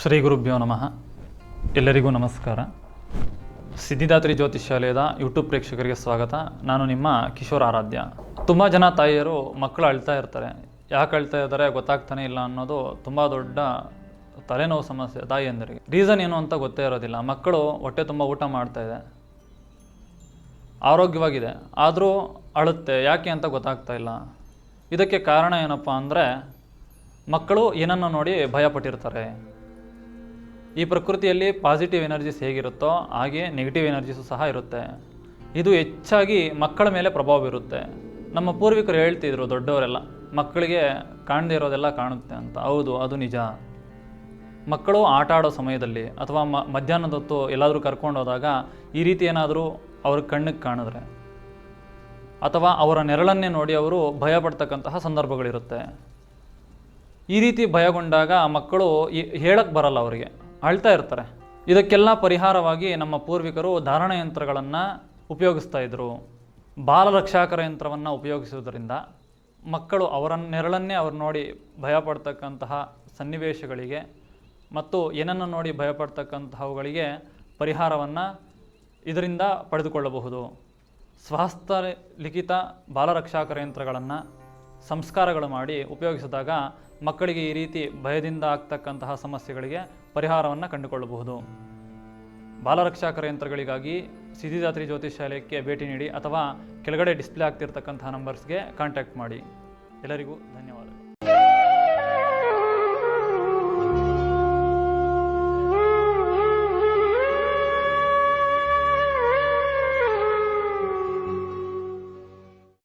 ಶ್ರೀ ಗುರುಭ್ಯೋ ನಮಃ. ಎಲ್ಲರಿಗೂ ನಮಸ್ಕಾರ. ಸಿದ್ಧಿದಾತ್ರಿ ಜ್ಯೋತಿಷ್ಯಾಲಯದ ಯೂಟ್ಯೂಬ್ ಪ್ರೇಕ್ಷಕರಿಗೆ ಸ್ವಾಗತ. ನಾನು ನಿಮ್ಮ ಕಿಶೋರ್ ಆರಾಧ್ಯ. ತುಂಬ ಜನ ತಾಯಿಯರು ಮಕ್ಕಳು ಅಳ್ತಾ ಇರ್ತಾರೆ. ಯಾಕೆ ಅಳ್ತಾ ಇದ್ದಾರೆ ಗೊತ್ತಾಗ್ತಾನೆ ಇಲ್ಲ ಅನ್ನೋದು ತುಂಬ ದೊಡ್ಡ ತಲೆನೋವು ಸಮಸ್ಯೆ ತಾಯಿಯಂದರಿಗೆ. ರೀಸನ್ ಏನು ಅಂತ ಗೊತ್ತೇ ಇರೋದಿಲ್ಲ. ಮಕ್ಕಳು ಹೊಟ್ಟೆ ತುಂಬ ಊಟ ಮಾಡ್ತಾ ಇದೆ, ಆರೋಗ್ಯವಾಗಿದೆ, ಆದರೂ ಅಳುತ್ತೆ, ಯಾಕೆ ಅಂತ ಗೊತ್ತಾಗ್ತಾ ಇಲ್ಲ. ಇದಕ್ಕೆ ಕಾರಣ ಏನಪ್ಪ ಅಂದರೆ ಮಕ್ಕಳು ಏನನ್ನು ನೋಡಿ ಭಯಪಟ್ಟಿರ್ತಾರೆ. ಈ ಪ್ರಕೃತಿಯಲ್ಲಿ ಪಾಸಿಟಿವ್ ಎನರ್ಜೀಸ್ ಹೇಗಿರುತ್ತೋ ಹಾಗೆ ನೆಗೆಟಿವ್ ಎನರ್ಜೀಸು ಸಹ ಇರುತ್ತೆ. ಇದು ಹೆಚ್ಚಾಗಿ ಮಕ್ಕಳ ಮೇಲೆ ಪ್ರಭಾವ ಬೀರುತ್ತೆ. ನಮ್ಮ ಪೂರ್ವಿಕರು ಹೇಳ್ತಿದ್ರು ದೊಡ್ಡವರೆಲ್ಲ, ಮಕ್ಕಳಿಗೆ ಕಾಣದೇ ಇರೋದೆಲ್ಲ ಕಾಣುತ್ತೆ ಅಂತ. ಹೌದು, ಅದು ನಿಜ. ಮಕ್ಕಳು ಆಟ ಆಡೋ ಸಮಯದಲ್ಲಿ ಅಥವಾ ಮಧ್ಯಾಹ್ನದ ಹೊತ್ತು ಎಲ್ಲಾದರೂ ಕರ್ಕೊಂಡು ಹೋದಾಗ ಈ ರೀತಿ ಏನಾದರೂ ಅವ್ರ ಕಣ್ಣಿಗೆ ಕಾಣಿದ್ರೆ ಅಥವಾ ಅವರ ನೆರಳನ್ನೇ ನೋಡಿ ಅವರು ಭಯಪಡ್ತಕ್ಕಂತಹ ಸಂದರ್ಭಗಳಿರುತ್ತೆ. ಈ ರೀತಿ ಭಯಗೊಂಡಾಗ ಮಕ್ಕಳು ಹೇಳಕ್ಕೆ ಬರಲ್ಲ, ಅವರಿಗೆ ಅಳ್ತಾ ಇರ್ತಾರೆ. ಇದಕ್ಕೆಲ್ಲ ಪರಿಹಾರವಾಗಿ ನಮ್ಮ ಪೂರ್ವಿಕರು ಧಾರಣ ಯಂತ್ರಗಳನ್ನು ಉಪಯೋಗಿಸ್ತಾ ಇದ್ದರು. ಬಾಲರಕ್ಷಾಕರ ಯಂತ್ರವನ್ನು ಉಪಯೋಗಿಸುವುದರಿಂದ ಮಕ್ಕಳು ಅವರ ನೆರಳನ್ನೇ ಅವ್ರು ನೋಡಿ ಭಯಪಡ್ತಕ್ಕಂತಹ ಸನ್ನಿವೇಶಗಳಿಗೆ ಮತ್ತು ಏನನ್ನು ನೋಡಿ ಭಯಪಡ್ತಕ್ಕಂತಹವುಗಳಿಗೆ ಪರಿಹಾರವನ್ನು ಇದರಿಂದ ಪಡೆದುಕೊಳ್ಳಬಹುದು. ಸ್ವಹಸ್ತ ಲಿಖಿತ ಬಾಲರಕ್ಷಾಕರ ಯಂತ್ರಗಳನ್ನು ಸಂಸ್ಕಾರಗಳು ಮಾಡಿ ಉಪಯೋಗಿಸಿದಾಗ ಮಕ್ಕಳಿಗೆ ಈ ರೀತಿ ಭಯದಿಂದ ಆಗ್ತಕ್ಕಂತಹ ಸಮಸ್ಯೆಗಳಿಗೆ ಪರಿಹಾರವನ್ನು ಕಂಡುಕೊಳ್ಳಬಹುದು. ಬಾಲರಕ್ಷಾಕರ ಯಂತ್ರಗಳಿಗಾಗಿ ಸಿದ್ಧಿದಾತ್ರಿ ಜ್ಯೋತಿಷ್ಯಾಲಯಕ್ಕೆ ಭೇಟಿ ನೀಡಿ ಅಥವಾ ಕೆಳಗಡೆ ಡಿಸ್ಪ್ಲೇ ಆಗ್ತಿರ್ತಕ್ಕಂತಹ ನಂಬರ್ಸ್ಗೆ ಕಾಂಟ್ಯಾಕ್ಟ್ ಮಾಡಿ. ಎಲ್ಲರಿಗೂ ಧನ್ಯವಾದ.